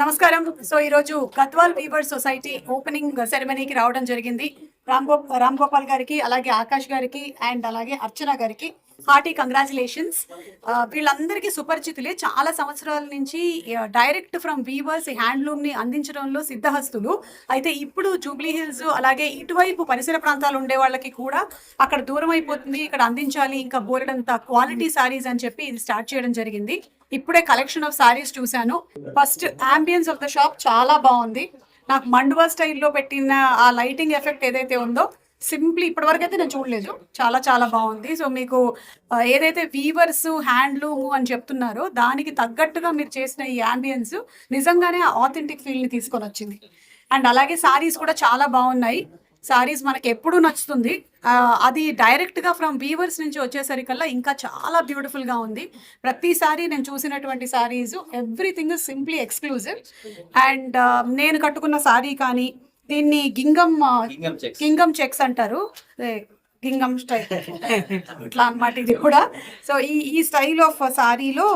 నమస్కారం. సో ఈరోజు Gadwal weavers society opening సెరమనీకి రావడం జరిగింది. రామ్ గోపాల్ గారికి, అలాగే ఆకాష్ గారికి అండ్ అలాగే అర్చన గారికి హార్టీ కంగ్రాచులేషన్స్. వీళ్ళందరికీ సుపరిచితులే. చాలా సంవత్సరాల నుంచి డైరెక్ట్ ఫ్రమ్ వీవర్స్ హ్యాండ్లూమ్ ని అందించడంలో సిద్ధహస్తులు. అయితే ఇప్పుడు జూబ్లీ హిల్స్ అలాగే ఇటువైపు పరిసర ప్రాంతాలు ఉండే వాళ్ళకి కూడా అక్కడ దూరం అయిపోతుంది, ఇక్కడ అందించాలి, ఇంకా బోలెడంత క్వాలిటీ సారీస్ అని చెప్పి ఇది స్టార్ట్ చేయడం జరిగింది. ఇప్పుడే కలెక్షన్ ఆఫ్ సారీస్ చూశాను. First ambience of the shop చాలా బాగుంది. నాకు మండువా స్టైల్లో పెట్టిన ఆ లైటింగ్ ఎఫెక్ట్ ఏదైతే ఉందో సింప్లీ ఇప్పటివరకు అయితే నేను చూడలేదు. చాలా చాలా బాగుంది. సో మీకు ఏదైతే వీవర్స్ హ్యాండ్లూమ్ అని చెప్తున్నారో దానికి తగ్గట్టుగా మీరు చేసిన ఈ అంబియన్స్ నిజంగానే ఆథెంటిక్ ఫీల్ని తీసుకొని వచ్చింది. అండ్ అలాగే సారీస్ కూడా చాలా బాగున్నాయి. సారీస్ మనకి ఎప్పుడూ నచ్చుతుంది. అది డైరెక్ట్గా ఫ్రమ్ వీవర్స్ నుంచి వచ్చేసరికల్లా ఇంకా చాలా బ్యూటిఫుల్గా ఉంది. ప్రతిసారి నేను చూసినటువంటి saris everything is simply exclusive. And నేను కట్టుకున్న సారీ కానీ దీన్ని గింగం చెక్స్ అంటారు, గింగం స్టైల్ ఇట్లా అన్నమాట ఇది కూడా. సో ఈ స్టైల్ ఆఫ్ సారీలో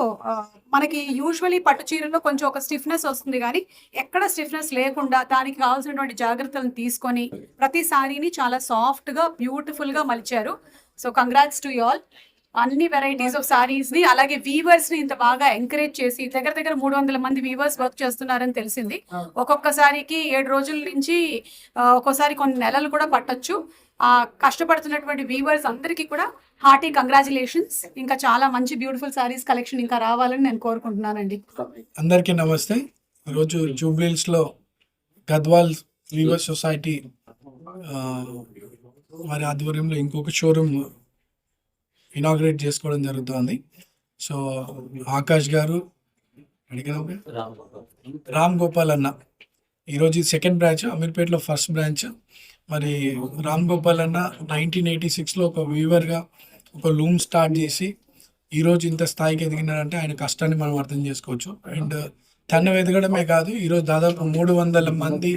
మనకి యూజువలీ పట్టు చీరలో కొంచెం ఒక స్టిఫ్నెస్ వస్తుంది, కానీ ఎక్కడ స్టిఫ్నెస్ లేకుండా దానికి కావాల్సినటువంటి జాగ్రత్తలను తీసుకొని ప్రతి సారీని చాలా సాఫ్ట్గా బ్యూటిఫుల్గా మలిచారు. So congrats to you all. అన్ని వెరైటీస్ ఆఫ్ సారీస్ ని అలాగే వీవర్స్ ని ఇంత బాగా ఎంకరేజ్ చేసి దగ్గర 300 మంది వీవర్స్ వర్క్ చేస్తున్నారని తెలిసింది. ఒక్కొక్క సారీకి 7 రోజుల నుంచి ఒక్కోసారి కొన్ని నెలలు కూడా పట్టొచ్చు. కష్టపడుతున్నటువంటి వీవర్స్ అందరికీ కూడా హార్టీ కంగ్రాచులేషన్స్. ఇంకా చాలా మంచి బ్యూటిఫుల్ సారీస్ కలెక్షన్ ఇంకా రావాలని నేను కోరుకుంటున్నానండి. అందరికీ నమస్తే. ఈరోజు జూబ్లీహిల్స్లో గద్వాల్ వీవర్స్ సొసైటీ వారి ఆధ్వర్యంలో ఇంకొక షోరూమ్ ఇనాగ్రేట్ చేసుకోవడం జరుగుతుంది. సో ఆకాష్ గారు, రామ్ గోపాల్ అన్న ఈరోజు సెకండ్ బ్రాంచ్, అమీర్పేటలో ఫస్ట్ బ్రాంచ్. మరి రామ్ గోపాల్ అన్న 1986లో ఒక వీవర్గా ఒక లూమ్ స్టార్ట్ చేసి ఈరోజు ఇంత స్థాయికి ఎదిగినారంటే ఆయన కష్టాన్ని మనం అర్థం చేసుకోవచ్చు. అండ్ తను ఎదగడమే కాదు, ఈరోజు దాదాపు 300 మంది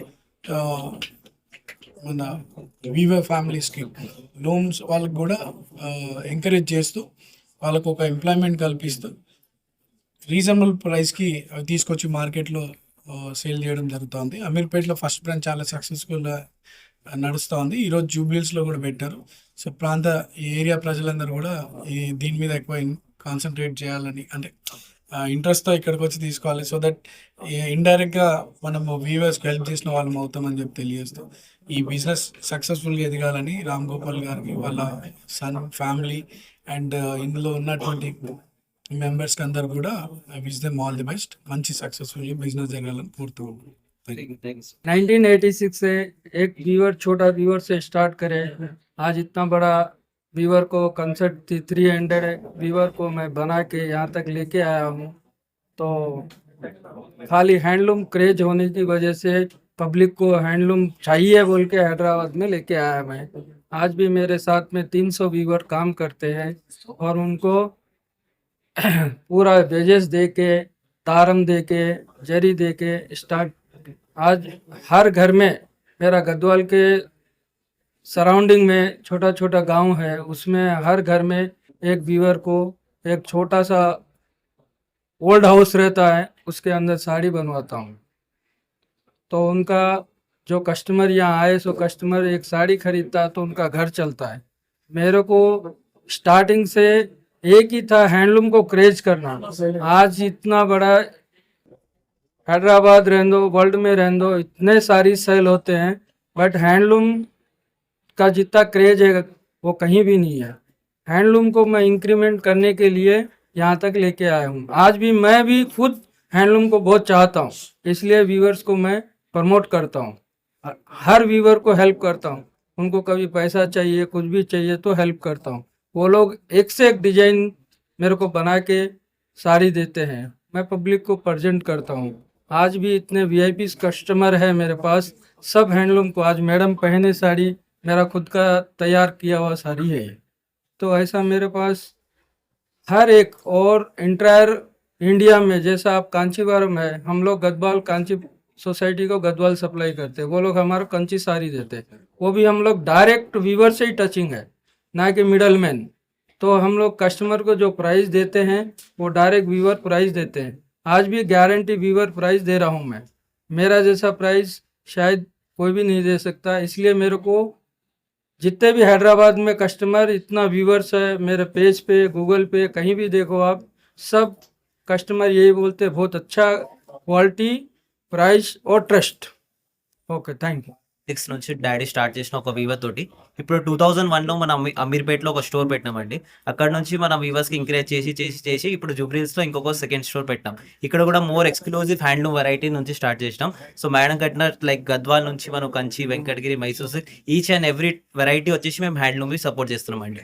మన వీవర్ ఫ్యామిలీస్కి లూమ్స్ వాళ్ళకి కూడా ఎంకరేజ్ చేస్తూ వాళ్ళకు ఒక ఎంప్లాయ్మెంట్ కల్పిస్తూ రీజనబుల్ ప్రైస్కి తీసుకొచ్చి మార్కెట్లో సేల్ చేయడం జరుగుతుంది. అమీర్పేటలో ఫస్ట్ బ్రాంచ్ చాలా సక్సెస్ఫుల్గా నడుస్తుంది. ఈరోజు జూబ్లీహిల్స్లో కూడా పెట్టారు. సో ప్రాంత ఏరియా ప్రజలందరూ కూడా దీని మీద ఎక్కువ కాన్సన్ట్రేట్ చేయాలని, అంటే ఇంట్రెస్ట్తో ఇక్కడికి వచ్చి తీసుకోవాలి. సో దట్ ఇండైరెక్ట్గా మనము వీవర్స్కి హెల్ప్ చేసిన వాళ్ళం అవుతామని చెప్పి తెలియజేస్తాం. ఈ బిజినెస్ సక్సెస్ఫుల్గా ఎదగాలని రామ్ గోపాల్ గారికి, వాళ్ళ సన్, ఫ్యామిలీ అండ్ ఇందులో ఉన్నటువంటి మెంబర్స్కి అందరు కూడా I wish them all the best. మంచి సక్సెస్ఫుల్గా బిజినెస్ జరగాలని కోరుతూ ఉన్నాను. 1986 से एक वीवर, छोटा वीवर से स्टार्ट करे, आज इतना बड़ा वीवर को कंसेप्ट 300 वीवर को मैं बना के यहाँ तक लेके आया हूँ. तो खाली हैंडलूम क्रेज होने की वजह से पब्लिक को हैंडलूम चाहिए बोल के हैदराबाद में लेके आया मैं. आज भी मेरे साथ में 300 वीवर काम करते हैं और उनको पूरा वेजेस दे के, दारम दे के, जरी दे के स्टार्ट. आज हर घर में, मेरा गद्वाल के सराउंडिंग में छोटा छोटा गांव है, उसमें हर घर में एक वीवर को एक छोटा सा ओल्ड हाउस रहता है, उसके अंदर साड़ी बनवाता हूँ. तो उनका जो कस्टमर यहाँ आए, सो कस्टमर एक साड़ी खरीदता है तो उनका घर चलता है. मेरे को स्टार्टिंग से एक ही था, हैंडलूम को क्रेज करना. आज इतना बड़ा हैदराबाद रहने दो, वर्ल्ड में रहने दो, इतने सारी सेल होते हैं, बट हैंडलूम का जितना क्रेज है वो कहीं भी नहीं है. हैंडलूम को मैं इंक्रीमेंट करने के लिए यहाँ तक लेके आया हूँ. आज भी मैं भी खुद हैंडलूम को बहुत चाहता हूँ, इसलिए वीवर्स को मैं प्रमोट करता हूँ, हर वीवर को हेल्प करता हूँ. उनको कभी पैसा चाहिए, कुछ भी चाहिए तो हेल्प करता हूँ. वो लोग एक से एक डिजाइन मेरे को बना के साड़ी देते हैं, मैं पब्लिक को प्रेजेंट करता हूँ. आज भी इतने वीआईपी कस्टमर है मेरे पास, सब हैंडलूम को. आज मैडम पहने साड़ी मेरा खुद का तैयार किया हुआ साड़ी है. तो ऐसा मेरे पास हर एक, और इंटायर इंडिया में, जैसा आप कांचीवरम है, हम लोग गद्वाल कांची सोसाइटी को गद्वाल सप्लाई करते हैं, वो लोग हमारा कंची साड़ी देते हैं. वो भी हम लोग डायरेक्ट वीवर से ही टचिंग है, ना कि मिडल मैन. तो हम लोग कस्टमर को जो प्राइस देते हैं वो डायरेक्ट वीवर प्राइस देते हैं. आज भी गारंटी वीवर प्राइस दे रहा हूँ मैं. मेरा जैसा प्राइस शायद कोई भी नहीं दे सकता. इसलिए मेरे को जितने भी हैदराबाद में कस्टमर, इतना व्यूवर्स है मेरे पेज पे, गूगल पे, कहीं भी देखो आप, सब कस्टमर यही बोलते हैं बहुत अच्छा क्वालिटी, प्राइस और ट्रस्ट. Okay, thank you. 6 నుంచి డాడీ స్టార్ట్ చేసిన ఒక వీవర్ తోటి ఇప్పుడు 2001లో మనం అమీర్పేటలో ఒక స్టోర్ పెట్టినామండి. అక్కడ నుంచి మనం వీవర్స్కి ఎంకరేజ్ చేసి ఇప్పుడు జూబ్లీహిల్స్లో ఇంకొక సెకండ్ స్టోర్ పెట్టాం. ఇక్కడ కూడా మోర్ ఎక్స్క్లూజివ్ హ్యాండ్లూమ్ వెరైటీ నుంచి స్టార్ట్ చేసినాం. సో మేడం కట్టిన లైక్ గద్వాల్ నుంచి మనం Kanchi, Venkatagiri, Mysore silk, each and every variety వచ్చేసి మేము హ్యాండ్లూమ్కి సపోర్ట్ చేస్తున్నామండి.